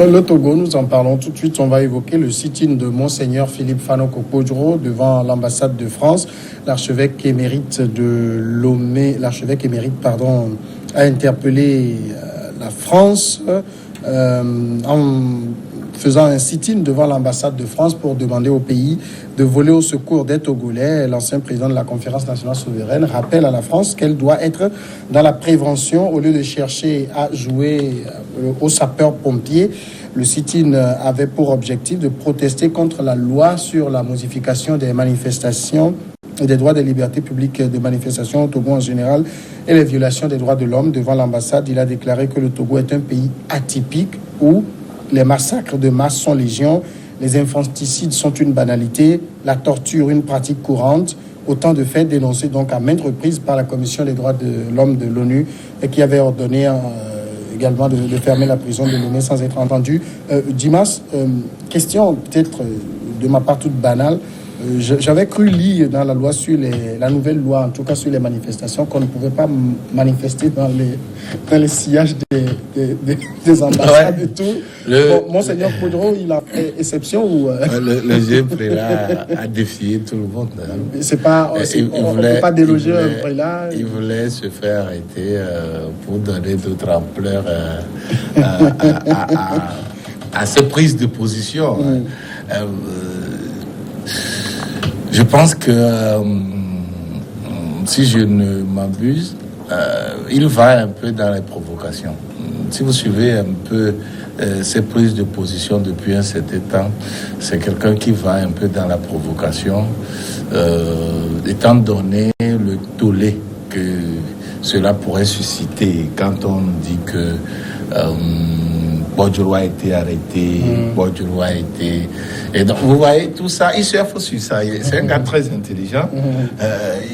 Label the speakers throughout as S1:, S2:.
S1: Le Togo, nous en parlons tout de suite. On va évoquer le sit-in de Monseigneur Philippe Fanoko Podjoro devant l'ambassade de France. L'archevêque émérite a interpellé la France en faisant un sit-in devant l'ambassade de France pour demander au pays de voler au secours des Togolais. L'ancien président de la Conférence nationale souveraine rappelle à la France qu'elle doit être dans la prévention au lieu de chercher à jouer aux sapeurs-pompiers. Le sit-in avait pour objectif de protester contre la loi sur la modification des manifestations et des droits des libertés publiques de manifestation au Togo en général et les violations des droits de l'homme. Devant l'ambassade, il a déclaré que le Togo est un pays atypique où les massacres de masse sont légion, les infanticides sont une banalité, la torture une pratique courante. Autant de faits dénoncés donc à maintes reprises par la Commission des droits de l'homme de l'ONU et qui avait ordonné également de fermer la prison de Lomé sans être entendu. Dimas, question peut-être de ma part toute banale. J'avais cru lire dans la loi sur la nouvelle loi, en tout cas sur les manifestations, qu'on ne pouvait pas manifester dans les sillages des ambassades et tout. Monseigneur Podjoro, il a fait exception ou
S2: le jeune prélat a défié tout le monde.
S1: C'est pas, on ne peut pas déloger un prélat.
S2: Il voulait se faire arrêter pour donner d'autres ampleurs à ses prises de position. Je pense que, si je ne m'abuse, il va un peu dans les provocations. Si vous suivez un peu ses prises de position depuis un certain temps, c'est quelqu'un qui va un peu dans la provocation, étant donné le tollé que cela pourrait susciter quand on dit que Podjoro a été arrêté, Podjoro a été... Et donc, vous voyez, tout ça, il surfe sur ça. C'est un gars très intelligent.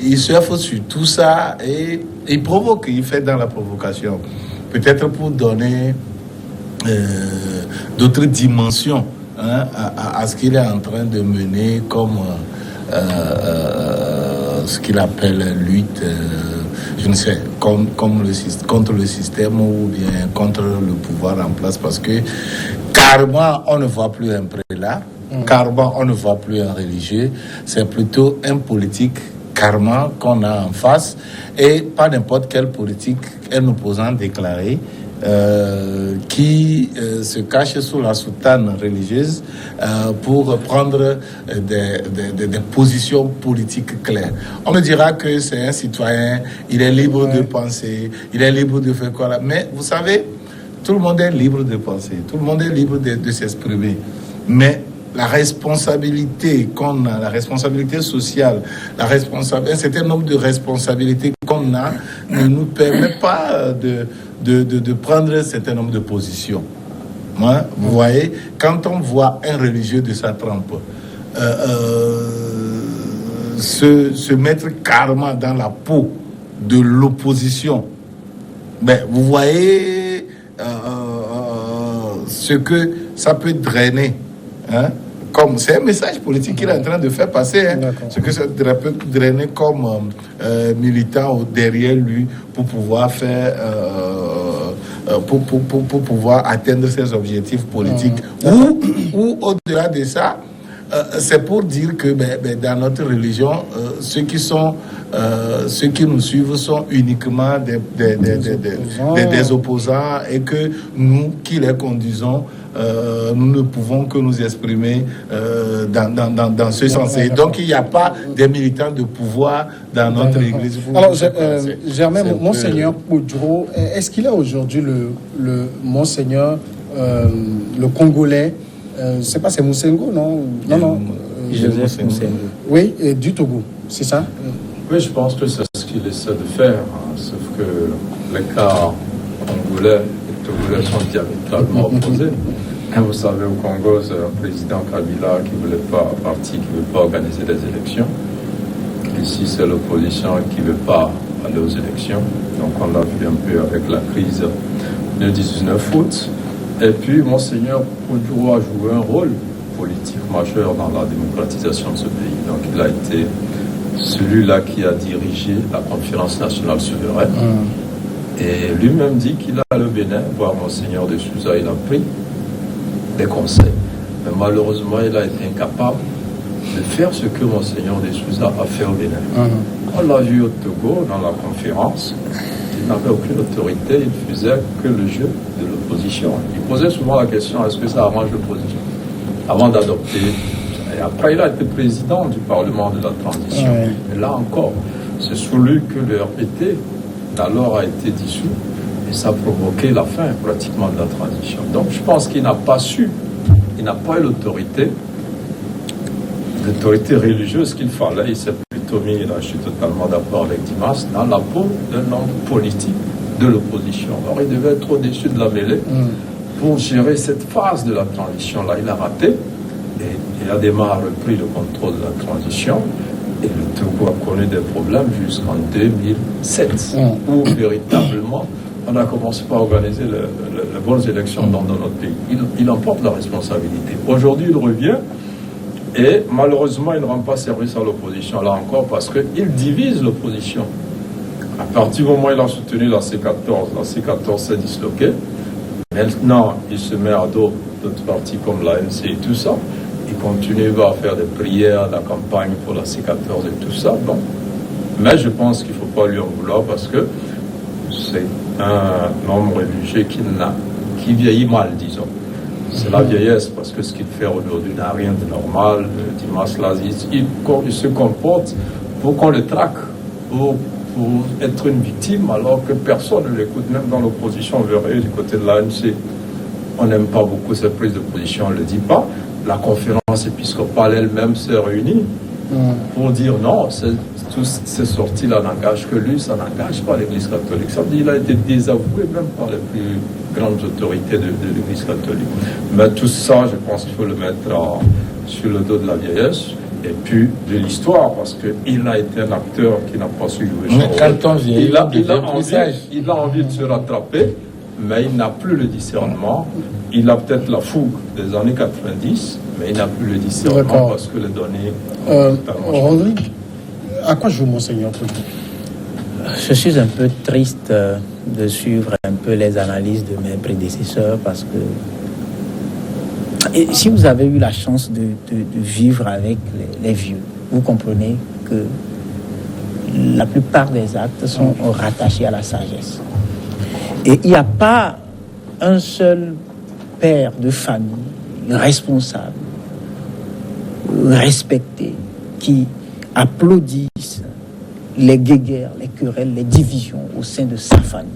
S2: Il surfe sur tout ça et il provoque, il fait dans la provocation. Peut-être pour donner d'autres dimensions à ce qu'il est en train de mener comme ce qu'il appelle lutte... je ne sais, contre le système ou bien contre le pouvoir en place, parce que carrément, on ne voit plus un prélat, carrément, on ne voit plus un religieux, c'est plutôt un politique carrément qu'on a en face, et pas n'importe quelle politique, un opposant déclaré, qui se cache sous la soutane religieuse pour prendre des positions politiques claires. On me dira que c'est un citoyen, il est libre de penser, il est libre de faire quoi là. Mais vous savez, tout le monde est libre de penser, tout le monde est libre de s'exprimer. Mais la responsabilité qu'on a, la responsabilité sociale, un certain nombre de responsabilités qu'on a ne nous permet pas de prendre un certain nombre de positions. Vous voyez, quand on voit un religieux de sa trempe se mettre carrément dans la peau de l'opposition, ben, vous voyez ce que ça peut drainer. Comme c'est un message politique qu'il est en train de faire passer, ce que ça peut drainer comme militant derrière lui pour pouvoir faire pour pouvoir atteindre ses objectifs politiques ou au-delà de ça, c'est pour dire que dans notre religion, ceux qui nous suivent sont uniquement des opposants et que nous qui les conduisons, nous ne pouvons que nous exprimer dans ce sens. Et donc, il n'y a pas des militants de pouvoir dans notre église.
S1: Alors, Germain, Monseigneur Podjoro, est-ce qu'il a aujourd'hui le Monseigneur, le Congolais, je ne sais pas, c'est Moussengo, non? Non.
S3: Joseph Moussengo.
S1: Oui, du Togo, c'est ça?
S3: Oui, je pense que c'est ce qu'il essaie de faire, sauf que les cas congolais et togolais sont diamétralement opposés. Vous savez, au Congo, c'est un président Kabila qui ne voulait pas partir, qui ne veut pas organiser des élections. Ici, c'est l'opposition qui ne veut pas aller aux élections. Donc, on l'a vu un peu avec la crise du 19 août. Et puis, Monseigneur Podjoro a joué un rôle politique majeur dans la démocratisation de ce pays. Donc, il a été celui-là qui a dirigé la Conférence nationale souveraine. Et lui-même dit qu'il a le Bénin, voir Monseigneur de Souza, il a pris. des conseils. Mais malheureusement, il a été incapable de faire ce que Monseigneur de Souza a fait au Bénin. On l'a vu au Togo, dans la conférence, il n'avait aucune autorité, il faisait que le jeu de l'opposition. Il posait souvent la question, est-ce que ça arrange l'opposition, avant d'adopter. Et après, il a été président du Parlement de la transition. Et là encore, c'est sous lui que le RPT, d'alors, a été dissous. Et ça a provoqué la fin, pratiquement, de la transition. Donc, je pense qu'il n'a pas su, il n'a pas eu l'autorité religieuse qu'il fallait. Il s'est plutôt mis, là, je suis totalement d'accord avec Dimas, dans la peau d'un homme politique de l'opposition. Alors, il devait être au-dessus de la mêlée pour gérer cette phase de la transition-là. Il a raté. Et Adema a repris le contrôle de la transition et le Togo a connu des problèmes jusqu'en 2007 où véritablement on a commencé par organiser les bonnes élections dans notre pays. Il emporte la responsabilité. Aujourd'hui, il revient et malheureusement, il ne rend pas service à l'opposition, là encore, parce qu'il divise l'opposition. À partir du moment où il a soutenu la C14 s'est disloquée. Maintenant, il se met à dos d'autres partis comme l'ANC et tout ça. Il continue à faire des prières, la campagne pour la C14 et tout ça. Bon. Mais je pense qu'il ne faut pas lui en vouloir parce que c'est un homme religieux qui vieillit mal, disons. C'est la vieillesse parce que ce qu'il fait aujourd'hui n'a rien de normal. Dimas Laziz, il se comporte pour qu'on le traque, pour être une victime alors que personne ne l'écoute, même dans l'opposition, vous verrez du côté de l'ANC. On n'aime pas beaucoup cette prise de position, on ne le dit pas. La conférence épiscopale elle-même s'est réunie pour dire non, toutes ces sorties-là n'engagent que lui, ça n'engage pas l'Église catholique. Ça veut dire qu'il a été désavoué même par les plus grandes autorités de l'Église catholique. Mais tout ça, je pense qu'il faut le mettre sur le dos de la vieillesse et puis de l'histoire, parce qu'il a été un acteur qui n'a pas su jouer son rôle. Il a envie de se rattraper, mais il n'a plus le discernement. Il a peut-être la fougue des années 90, mais il n'a plus le discernement parce que les données...
S1: Rodrigue, à quoi joue Monseigneur pour vous?
S4: Je suis un peu triste de suivre un peu les analyses de mes prédécesseurs parce que et si vous avez eu la chance de vivre avec les vieux, vous comprenez que la plupart des actes sont rattachés à la sagesse. Et il n'y a pas un seul père de famille responsable, respecté, qui applaudisse les guéguerres, les querelles, les divisions au sein de sa famille.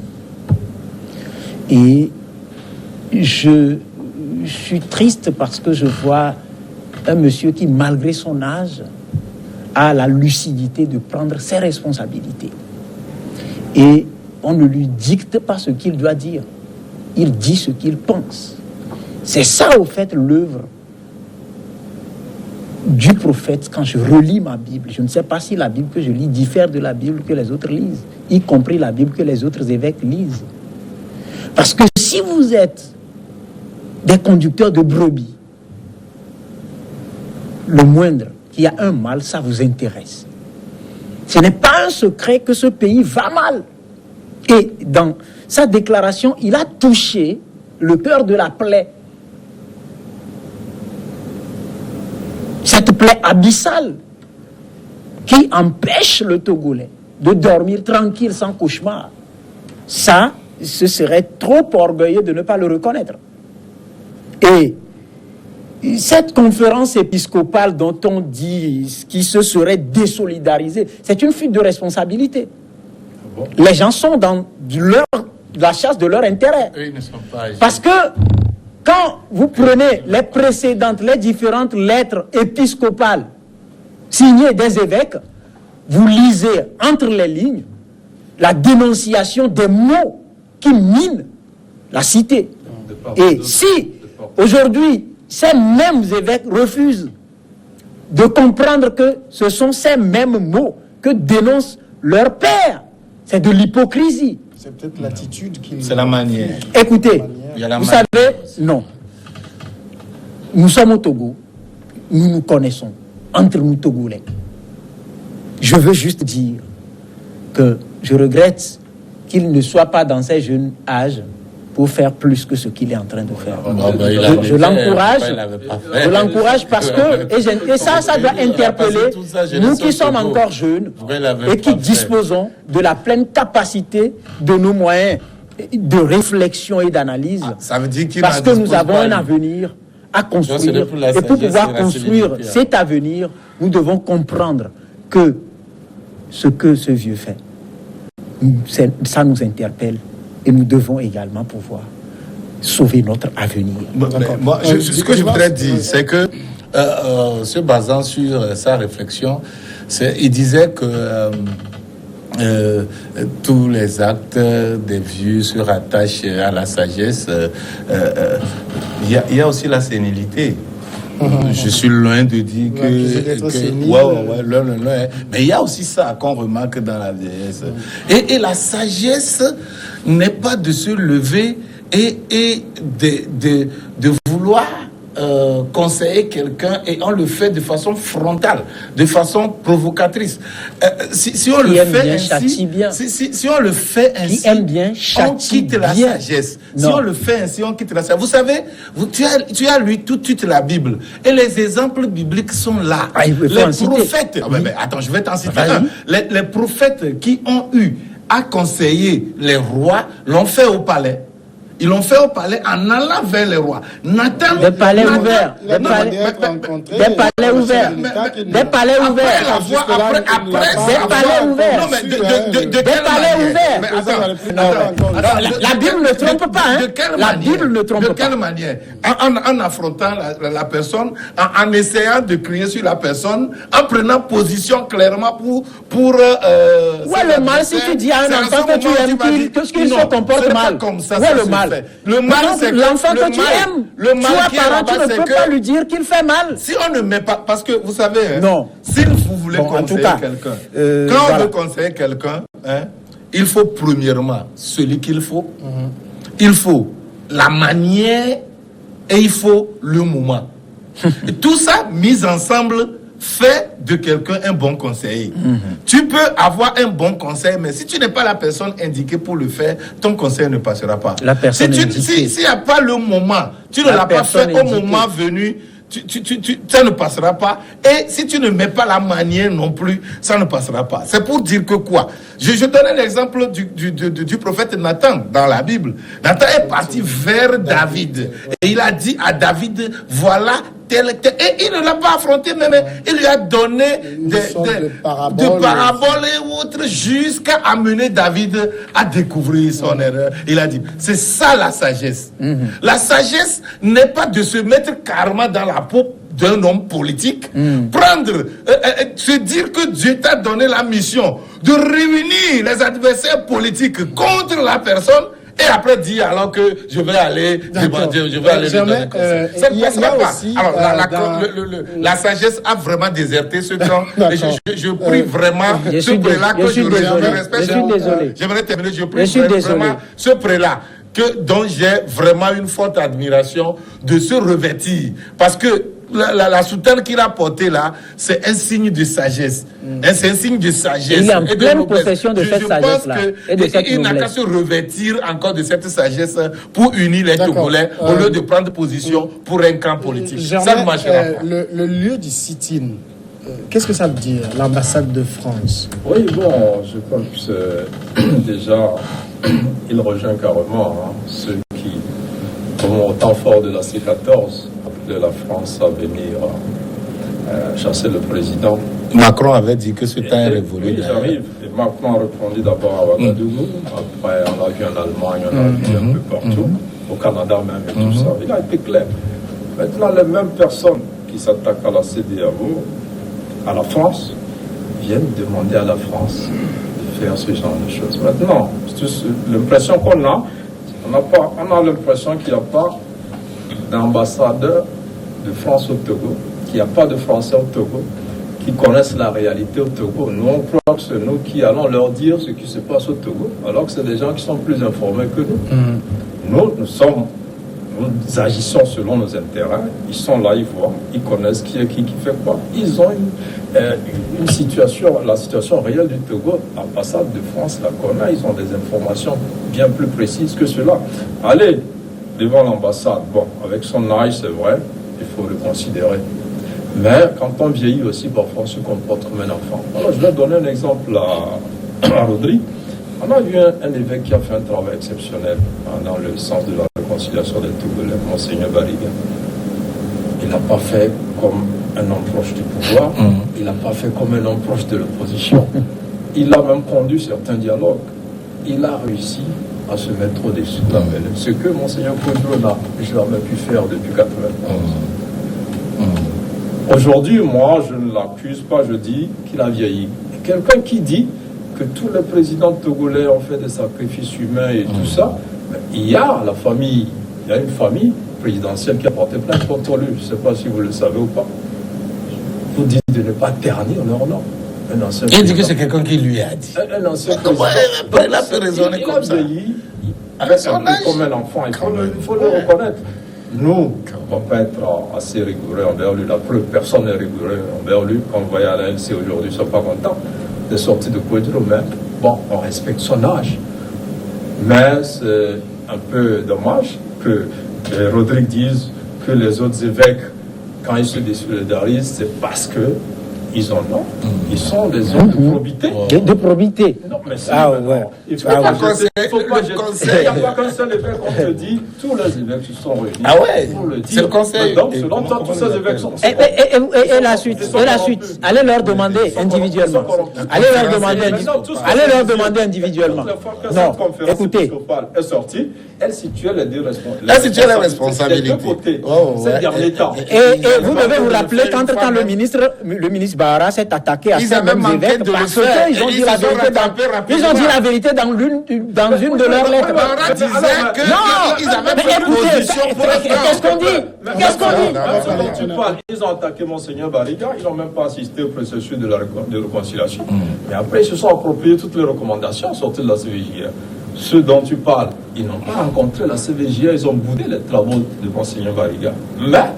S4: Et je suis triste parce que je vois un monsieur qui, malgré son âge, a la lucidité de prendre ses responsabilités. Et on ne lui dicte pas ce qu'il doit dire. Il dit ce qu'il pense. C'est ça, au fait, l'œuvre du prophète. Quand je relis ma Bible, je ne sais pas si la Bible que je lis diffère de la Bible que les autres lisent, y compris la Bible que les autres évêques lisent. Parce que si vous êtes des conducteurs de brebis, le moindre qu'il y a un mal, ça vous intéresse. Ce n'est pas un secret que ce pays va mal. Et dans sa déclaration, il a touché le cœur de la plaie. Cette plaie abyssale qui empêche le Togolais de dormir tranquille sans cauchemar. Ça, ce serait trop orgueilleux de ne pas le reconnaître. Et cette conférence épiscopale dont on dit qu'il se serait désolidarisé, c'est une fuite de responsabilité. Les gens sont dans la chasse de leur intérêt.
S2: Eux, ils ne sont pas âgés.
S4: Parce que quand vous prenez les précédentes, les différentes lettres épiscopales signées des évêques, vous lisez entre les lignes la dénonciation des mots qui minent la cité. Et si aujourd'hui ces mêmes évêques refusent de comprendre que ce sont ces mêmes mots que dénoncent leur père, c'est de l'hypocrisie.
S1: C'est peut-être l'attitude qui...
S2: C'est la manière.
S4: Écoutez, vous savez, non. Nous sommes au Togo, nous nous connaissons, entre nous Togolais. Je veux juste dire que je regrette qu'il ne soit pas dans ses jeunes âges pour faire plus que ce qu'il est en train de faire.
S2: Je
S4: l'encourage parce que, et ça doit interpeller nous qui sommes encore jeunes et qui disposons de la pleine capacité de nos moyens de réflexion et d'analyse.
S2: Ça veut dire qu'il
S4: parce que nous avons un avenir à construire. Et pour pouvoir construire cet avenir, nous devons comprendre que ce que ce vieux fait, ça nous interpelle et nous devons également pouvoir sauver notre avenir.
S2: Ce que je voudrais dire, c'est que, se basant sur sa réflexion, il disait que tous les actes des vieux se rattachent à la sagesse. Il y a aussi la sénilité. Je suis loin de dire mais il y a aussi ça qu'on remarque dans la vieillesse. Et la sagesse n'est pas de se lever et de vouloir conseiller quelqu'un, et on le fait de façon frontale, de façon provocatrice. Si on le fait ainsi, si on le fait ainsi, on quitte la sagesse. Si on le fait ainsi, on quitte la sagesse. Vous savez, tu as lu tout de suite la Bible, et les exemples bibliques sont là. Les prophètes, attends, je vais t'en citer un. Les prophètes qui ont eu à conseiller les rois l'ont fait au palais. Ils l'ont fait au palais en allant vers les rois. Nathan,
S4: des palais ouverts. Des palais ouverts. Des palais ouverts. La Bible ne trompe pas. La Bible ne trompe pas.
S2: De quelle manière? En affrontant la personne, en essayant de crier sur la personne, en prenant position clairement pour
S4: où est le mal si tu dis à un enfant que tu aimes qu'il se comporte mal? Où est le mal?
S2: Le mal, c'est
S4: l'enfant que tu aimes. Toi, parent, tu ne peux pas lui dire qu'il fait mal.
S2: Si on ne met pas, parce que vous savez,
S4: non.
S2: Si vous voulez conseiller quelqu'un, quand on veut conseiller quelqu'un, il faut premièrement celui qu'il faut, il faut la manière et il faut le moment. Et tout ça mis ensemble fait de quelqu'un un bon conseiller. Tu peux avoir un bon conseil, mais si tu n'es pas la personne indiquée pour le faire, ton conseil ne passera pas.
S4: La personne
S2: s'il n'y a pas le moment, tu ne l'as pas fait au moment venu, ça ne passera pas. Et si tu ne mets pas la manière non plus, ça ne passera pas. C'est pour dire que quoi? Je donne l'exemple du prophète Nathan dans la Bible. Nathan est parti vers David. Et il a dit à David, voilà tel. Et il ne l'a pas affronté, mais il lui a donné des paraboles et autres jusqu'à amener David à découvrir son erreur. Il a dit, c'est ça la sagesse. La sagesse n'est pas de se mettre carrément dans la peau d'un homme politique, se dire que Dieu t'a donné la mission de réunir les adversaires politiques contre la personne, et après dire alors que je vais aller donner conseil. Ça ne passera pas. Alors la sagesse a vraiment déserté ce camp. Je prie vraiment ce prélat que je respecte. J'aimerais terminer. Je prie vraiment ce prélat dont j'ai vraiment une forte admiration, de se revêtir, parce que la soutane qu'il a portée là, c'est un signe de sagesse. C'est un signe de sagesse.
S4: Il est en pleine possession de cette sagesse-là.
S2: Il n'a qu'à se revêtir encore de cette sagesse pour unir les Togolais au lieu de prendre position pour un camp politique. Ça ne marchera pas.
S1: Le lieu du sit-in, qu'est-ce que ça veut dire, l'ambassade de France?
S3: Oui, bon, je pense que c'est déjà, il rejoint carrément ceux qui, au temps fort de la C14, de la France à venir chasser le président.
S2: Macron avait dit que ce temps est révolu.
S3: Oui, j'arrive. Et Macron a répondu d'abord à Ouagadougou. Après, on l'a vu en Allemagne, on l'a vu un peu partout. Au Canada même et tout ça. Il a été clair. Maintenant, les mêmes personnes qui s'attaquent à la CEDEAO, à la France, viennent demander à la France de faire ce genre de choses. Maintenant, l'impression qu'on a, on a l'impression qu'il n'y a pas d'ambassadeur de France au Togo, qu'il n'y a pas de Français au Togo qui connaissent la réalité au Togo. Nous, on croit que c'est nous qui allons leur dire ce qui se passe au Togo, alors que c'est des gens qui sont plus informés que nous. Nous nous agissons selon nos intérêts. Ils sont là, ils voient, ils connaissent qui est qui fait quoi. Ils ont une situation, la situation réelle du Togo, l'ambassade de France la connaît, ils ont des informations bien plus précises que cela. Allez devant l'ambassade, bon, avec son âge, c'est vrai, il faut le considérer. Mais quand on vieillit aussi, parfois on se comporte comme un enfant. Alors je vais donner un exemple à Rodrigue. On a vu un évêque qui a fait un travail exceptionnel dans le sens de la réconciliation des Togolais, Monseigneur Bariga. Il n'a pas fait comme un homme proche du pouvoir, il n'a pas fait comme un homme proche de l'opposition. Il a même conduit certains dialogues. Il a réussi à se mettre au-dessus de la mêlée. Ce que Monseigneur Kodjo n'a jamais pu faire depuis 1991. Aujourd'hui, moi, je ne l'accuse pas, je dis qu'il a vieilli. Quelqu'un qui dit que tous les présidents togolais ont fait des sacrifices humains et tout ça, il y a la famille, il y a une famille présidentielle qui a porté plainte contre lui. Je ne sais pas si vous le savez ou pas. Vous dites de ne pas ternir leur nom. Un ancien
S2: Il dit que c'est quelqu'un qui lui a dit.
S3: Un ancien président.
S2: Il a pu raisonner comme ça.
S3: Avec un peu comme un enfant, il faut le reconnaître. Nous, on ne va pas être assez rigoureux envers lui. La preuve, personne n'est rigoureux envers lui. Quand on voit à l'ANC aujourd'hui, ils ne sont pas contents de sortir de Kodjo, mais bon, on respecte son âge. Mais c'est un peu dommage que Rodrigue dise que les autres évêques, quand ils se désolidarisent, c'est parce que ils en ont. Ils sont des hommes de probité.
S4: De probité.
S3: Non, mais si,
S4: ah ouais.
S3: Il ne faut pas jeter. Il n'y a pas qu'un seul évêque, on te dit, tous les évêques se sont réunis.
S2: Ah ouais, c'est le conseil.
S3: Donc, selon toi, tous ces évêques sont...
S4: Et la suite, allez leur demander individuellement. Allez leur demander individuellement. Non, écoutez.
S3: Est sortie, elle situait les deux
S2: responsabilités.
S3: C'est dernier temps.
S4: Et vous devez vous rappeler quand le ministre Bahara s'est attaqué à ces mêmes évêques parce qu'ils ont dit la vérité ils ont dit la vérité dans une de leurs lettres. Non, mais écoutez, qu'est-ce qu'on dit?
S3: Ils ont attaqué Monseigneur Bariga, ils n'ont même pas assisté au processus de réconciliation. Mais après, ils se sont appropriés toutes les recommandations sorties de la CVJR. Ceux dont tu parles, ils n'ont pas rencontré la CVJR, ils ont boudé les travaux de Monseigneur Bariga. Mais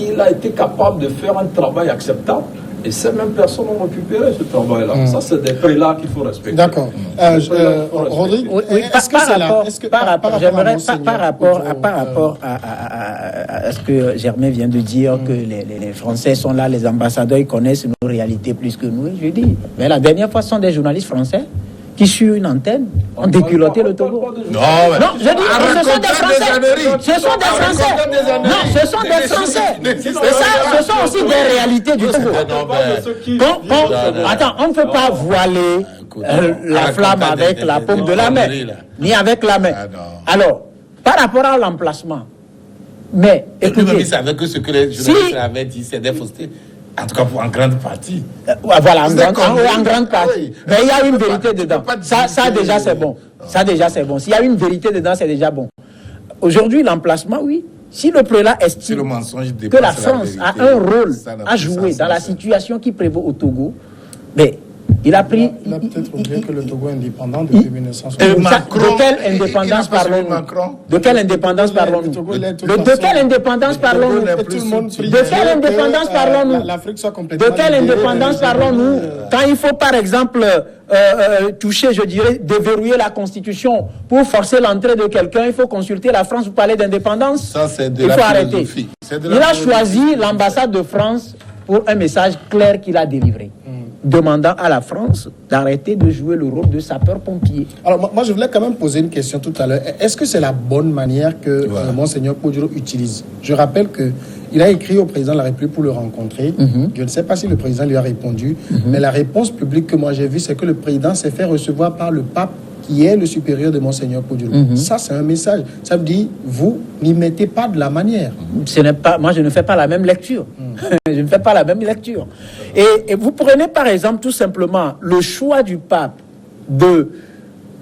S3: il a été capable de faire un travail acceptable. Et ces mêmes personnes ont récupéré ce travail-là. Ça, c'est des prélats qu'il faut respecter.
S1: D'accord. Rodrigue,
S4: par rapport à ce que Germain vient de dire, que les Français sont là, les ambassadeurs, ils connaissent nos réalités plus que nous, je dis. Mais la dernière fois, ce sont des journalistes français qui, sur une antenne, ont déculotté le Togo.
S2: Non,
S4: je dis, ce sont des Français. Ce sont des Français. Non, ce sont des Français. Ce sont aussi des réalités du Togo. Attends, on ne peut pas voiler la flamme avec la paume de la main, ni avec la main. Alors, par rapport à l'emplacement, mais écoutez,
S2: il savait que ce que les journalistes avaient dit, c'est des faussetés. En tout cas, en grande partie.
S4: Voilà, en grande partie. Mais il y a une vérité dedans. Ça déjà, c'est bon. Ça, déjà, c'est bon. S'il y a une vérité dedans, c'est déjà bon. Aujourd'hui, l'emplacement, oui. Si le prélat estime que la France a un rôle à jouer dans la situation qui prévaut au Togo, mais il a pris...
S1: Il a peut-être oublié que le Togo est indépendant depuis 1960.
S4: De quelle indépendance parlons-nous? De quelle indépendance parlons-nous? De quelle indépendance parlons-nous? De quelle indépendance parlons-nous? De quelle indépendance parlons-nous? Quand il faut, par exemple, toucher, je dirais, déverrouiller la Constitution pour forcer l'entrée de quelqu'un, il faut consulter la France pour parler d'indépendance.
S2: Ça, c'est de
S4: il
S2: la
S4: faut arrêter.
S2: Il
S4: a choisi l'ambassade de France pour un message clair qu'il a délivré, demandant à la France d'arrêter de jouer le rôle de sapeur-pompier.
S1: Alors, moi, je voulais quand même poser une question tout à l'heure. Est-ce que c'est la bonne manière que Monseigneur Kodjo utilise? Je rappelle qu'il a écrit au président de la République pour le rencontrer. Je ne sais pas si le président lui a répondu, mais la réponse publique que moi j'ai vue, c'est que le président s'est fait recevoir par le pape, qui est le supérieur de Monseigneur Kodjo. Ça, c'est un message. Ça veut dire, vous n'y mettez pas de la manière.
S4: Moi, je ne fais pas la même lecture. Je ne fais pas la même lecture. Et vous prenez, par exemple, tout simplement, le choix du pape de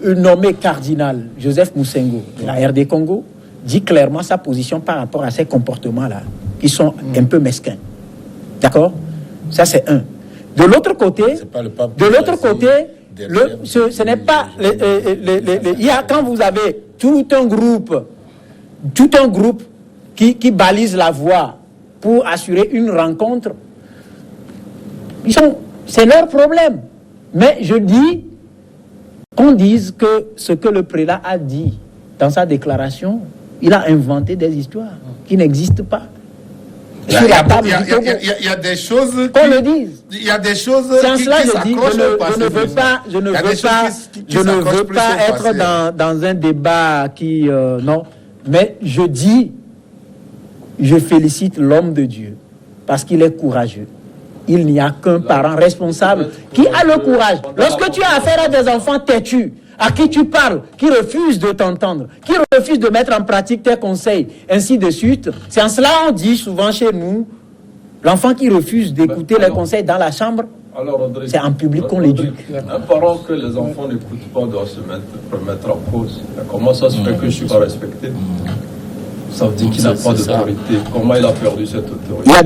S4: nommer cardinal Joseph Moussengo de la RD Congo, dit clairement sa position par rapport à ces comportements-là, qui sont un peu mesquins. D'accord? Ça, c'est un. De l'autre côté, ce n'est pas il y a, quand vous avez tout un groupe qui balisent la voie pour assurer une rencontre, c'est leur problème. Mais je dis qu'on dise que ce que le prélat a dit dans sa déclaration, il a inventé des histoires qui n'existent pas.
S2: Il y a des choses
S4: qu'on le dise.
S2: Il y a des choses
S4: qui s'accrochent. Je ne veux pas être dans un débat qui non, mais je dis, je félicite l'homme de Dieu parce qu'il est courageux. Il n'y a qu'un parent responsable qui a le courage. Lorsque tu as affaire à des enfants têtus, à qui tu parles, qui refusent de t'entendre, qui refusent de mettre en pratique tes conseils, ainsi de suite. C'est en cela on dit souvent chez nous, l'enfant qui refuse d'écouter les conseils dans la chambre, c'est en public qu'on l'éduque.
S3: Un parent que les enfants n'écoutent pas doit se remettre en cause. Comment ça se fait que je ne suis pas respecté? Ça veut dire qu'il n'a pas d'autorité. Comment il a perdu cette autorité?
S4: Il y a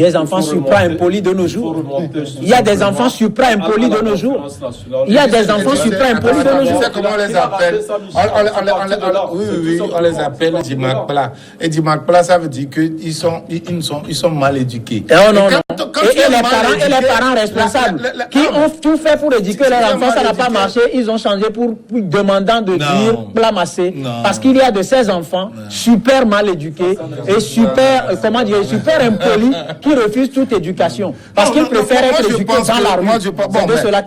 S4: des enfants supra-impolis de nos jours. Il y a des enfants supra-impolis de nos jours. Il y a des enfants supra-impolis de nos jours.
S2: Tu sais comment on les appelle? Oui, on les appelle Dimakpla. Et Dimakpla, ça veut dire qu'ils sont mal éduqués.
S4: Non. Et les parents responsables qui ont tout fait pour éduquer leurs enfants, ça n'a pas marché. Ils ont changé pour demandant de dire plamassé. Parce qu'il y a de ces enfants super mal éduqués et super impolis qui refusent toute éducation parce qu'ils préfèrent être éduqués dans la rue.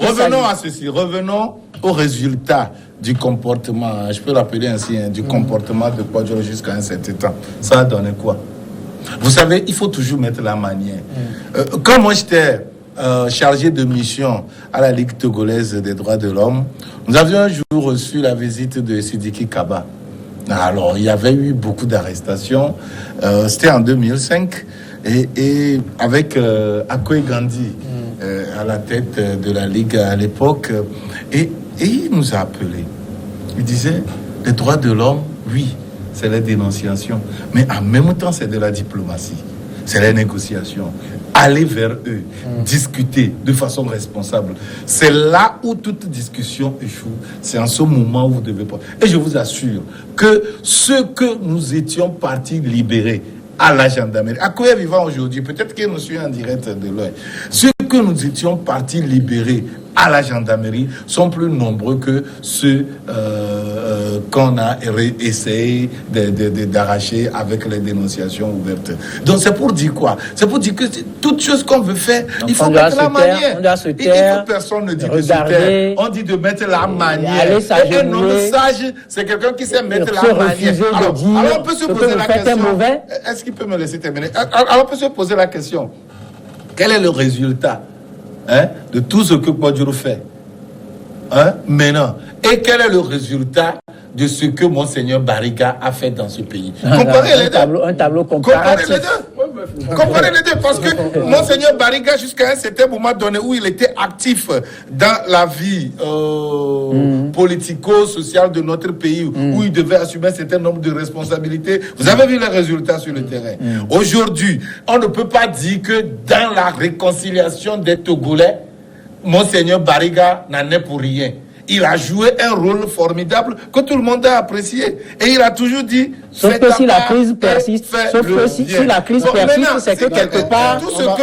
S2: Revenons à ceci, revenons au résultat du comportement, je peux l'appeler ainsi, du comportement de Kwadjoro jusqu'à un certain temps. Ça a donné quoi? Vous savez, il faut toujours mettre la manière. Quand moi j'étais chargé de mission à la Ligue togolaise des droits de l'homme, nous avions un jour reçu la visite de Sidiki Kaba. Alors, il y avait eu beaucoup d'arrestations. C'était en 2005. Et avec Akoé Gandhi à la tête de la Ligue à l'époque. Et il nous a appelés. Il disait, les droits de l'homme, oui, c'est la dénonciation. Mais en même temps, c'est de la diplomatie. C'est la négociation. Aller vers eux, discuter de façon responsable. C'est là où toute discussion échoue. C'est en ce moment où vous devez pas. Et je vous assure que ce que nous étions partis libérer à la gendarmerie, à quoi vivant aujourd'hui, peut-être que nous suit en direct de l'œil, ceux que nous étions partis libérer à la gendarmerie sont plus nombreux que ceux qu'on a essayé d'arracher avec les dénonciations ouvertes. Donc c'est pour dire quoi? C'est pour dire que toute chose qu'on veut faire, il faut mettre la manière. Personne ne dit de se taire. On dit de mettre la manière. Et un homme sage, c'est quelqu'un qui sait mettre la manière. Alors on peut se poser la question. Est-ce qu'il peut me laisser terminer? Alors on peut se poser la question. Quel est le résultat de tout ce que Kwadjoro fait maintenant? Et quel est le résultat de ce que Monseigneur Bariga a fait dans ce pays? Comparez les deux.
S4: Un tableau comparatif.
S2: Comparez les deux, parce que Monseigneur Bariga, jusqu'à un certain moment donné où il était actif dans la vie politico-sociale de notre pays, où il devait assumer un certain nombre de responsabilités, vous avez vu les résultats sur le terrain. Aujourd'hui, on ne peut pas dire que dans la réconciliation des Togolais, Monseigneur Bariga n'en est pour rien. Il a joué un rôle formidable que tout le monde a apprécié. Et il a toujours dit...
S4: Sauf que si la crise persiste, c'est que quelque part,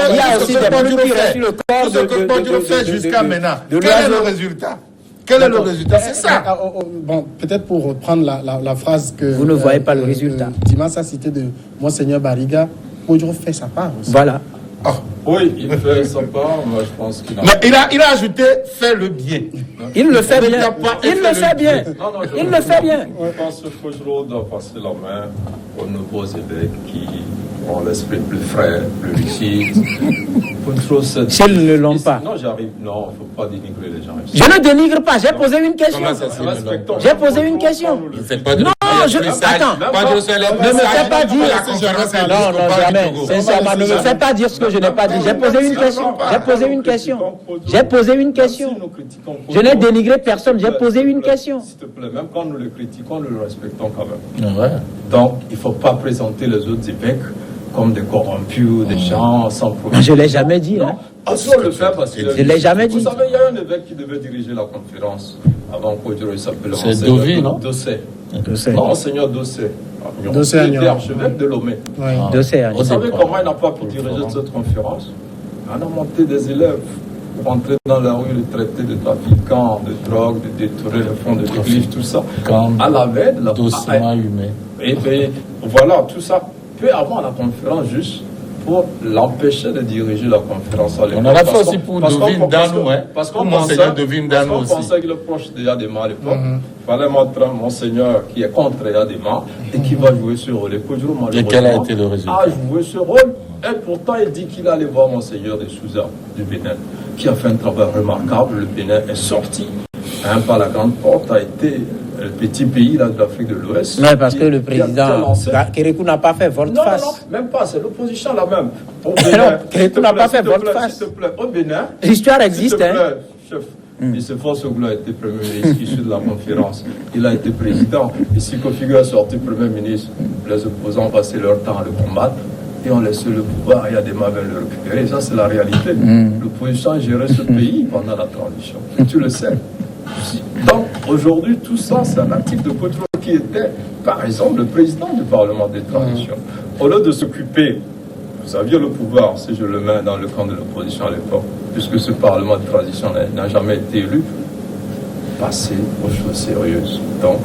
S4: il y a aussi des problèmes qui restent sur le corps
S2: de ce que Kwadjoro fait jusqu'à maintenant. Quel est le résultat? Quel est le résultat? C'est ça.
S1: Bon, peut-être pour reprendre la phrase que...
S4: Vous ne voyez pas le résultat.
S1: Dimas a cité de Monseigneur Bariga, Kwadjoro fait sa part aussi.
S4: Voilà.
S3: Oui, il fait sa part, moi je pense qu'il a...
S2: Mais il a ajouté « fais le bien ».
S4: Il le fait bien. Il le fait bien. Il le fait bien.
S3: Je pense que Kwadjoro doit passer la main aux nouveaux évêques qui ont l'esprit plus frais, plus lucide.
S4: S'ils ne l'ont pas.
S3: Non, j'arrive. Non, il ne faut pas dénigrer les gens.
S4: Je ne dénigre pas. J'ai posé une question. J'ai posé une question. Non, attends. Ne me fais pas dire. Non, jamais. Sincèrement, ne me fais pas dire ce que je n'ai pas dit. J'ai posé une question. J'ai posé une question. Je n'ai dénigré personne. J'ai posé une question.
S3: S'il te plaît, même quand nous le critiquons, nous le respectons quand même. Donc, il ne faut pas présenter les autres évêques comme des corrompus ou des gens sans problème.
S4: Je ne l'ai jamais dit. Hein.
S3: On le fait parce que...
S4: Je ne l'ai jamais dit.
S3: Vous savez, il y a un évêque qui devait diriger la conférence avant Kwadjoro, il s'appelle
S2: Dossé, non?
S3: Dossé. Non, Monseigneur Dossé.
S1: D'Océanie.
S3: était archevêque de Lomé.
S1: Oui.
S4: D'Océanie.
S3: Vous savez comment il n'a pas pu diriger cette conférence? On a monté des élèves pour entrer dans la rue, les traiter de trafiquants, de drogue, de détruire le fond de l'église, tout ça. À la veille de la
S2: Dossièrement humain.
S3: Et puis, voilà, tout ça. Peu avant la conférence, juste pour l'empêcher de diriger la conférence à l'époque.
S2: On en a fait aussi pour Devine Danou, hein.
S3: Parce qu'on
S2: Monseigneur Devine Danou aussi.
S3: pensait qu'il est proche de Yadema à l'époque. Il fallait montrer un Monseigneur qui est contre Yadema et qui va jouer ce rôle. Et
S2: Et quel a été le résultat?
S3: A joué ce rôle. Et pourtant, il dit qu'il allait voir Monseigneur de Souza du Bénin, qui a fait un travail remarquable. Le Bénin est sorti par la grande porte, a été le petit pays là, de l'Afrique de l'Ouest.
S4: Non, parce que le président Kérékou n'a pas fait volte-face.
S3: Non, même pas, c'est l'opposition la même. Au
S4: Bénin, Kérékou n'a pas fait volte-face.
S3: S'il te plaît, au Bénin.
S4: L'histoire existe,
S3: s'il te plaît, chef. Youssef Soglo a été Premier ministre issu de la conférence. Il a été président. Et si Kofigo est sorti Premier ministre, les opposants ont passé leur temps à le combattre. Et on laisse le pouvoir, il y a des mains le récupérer. Ça, c'est la réalité. L'opposition a géré ce pays pendant la transition. Et tu le sais. Donc, aujourd'hui, tout ça, c'est un article de contrôle qui était, par exemple, le président du Parlement des transitions. Au lieu de s'occuper, vous aviez le pouvoir, si je le mets dans le camp de l'opposition à l'époque, puisque ce Parlement de transition n'a jamais été élu, passer aux choses sérieuses. Donc,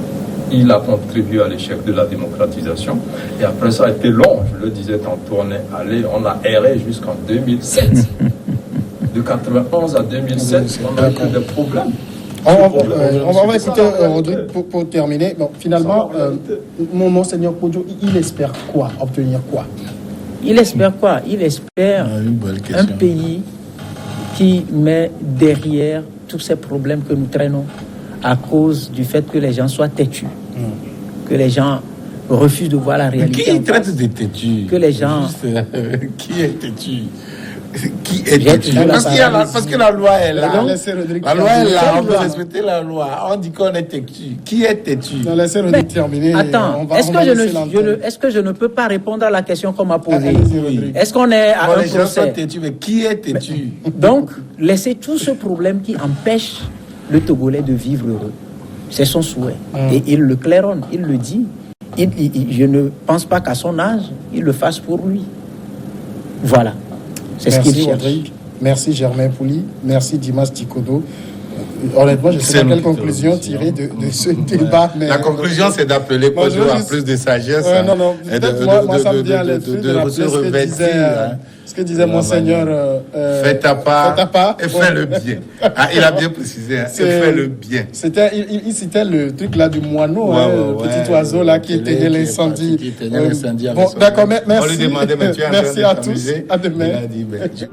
S3: il a contribué à l'échec de la démocratisation. Et après, ça a été long, je le disais tantôt, on a erré jusqu'en 2007. De 91 à 2007, on a eu des problèmes.
S1: On va écouter Rodrigue pour terminer. Bon, finalement, Monseigneur Kodjo, il espère quoi? Obtenir quoi?
S4: Il espère quoi? Il espère un pays qui met derrière tous ces problèmes que nous traînons à cause du fait que les gens soient têtus, que les gens refusent de voir la réalité.
S2: Qui traite de têtu?
S4: Que les gens...
S2: Qui est têtu? Qui est têtu? Parce que la loi est là. La loi est là, on doit respecter la loi. On dit qu'on est têtu. Qui est têtu?
S1: Laissez Rodrigue terminer.
S4: Attends, est-ce que je ne peux pas répondre à la question qu'on m'a posée? Est-ce qu'on est à un
S2: les gens sont
S4: procès?
S2: têtus, mais qui est têtu?
S4: Donc, laissez tout ce problème qui empêche le Togolais de vivre heureux. C'est son souhait. Et il le claironne, il le dit. Je ne pense pas qu'à son âge, il le fasse pour lui. Voilà. C'est ce qu'il cherche.
S1: Merci Rodrigue. Merci Germain Pouli. Merci Dimas Tikodo. Honnêtement, je ne sais pas quelle conclusion tirer de ce débat. Mais
S2: la conclusion, c'est d'appeler Kodjo à plus de sagesse.
S1: Non, moi, ça me vient à l'esprit de rappeler ce que disait Monseigneur.
S2: Fais ta part et fais le bien. Il a bien précisé, fais le bien.
S1: Il citait le truc là du moineau, le petit oiseau là qui éteignait l'incendie.
S2: D'accord,
S1: merci.
S2: On lui demandait, mais tu es en train de
S1: merci à tous. À demain.
S2: Il a dit,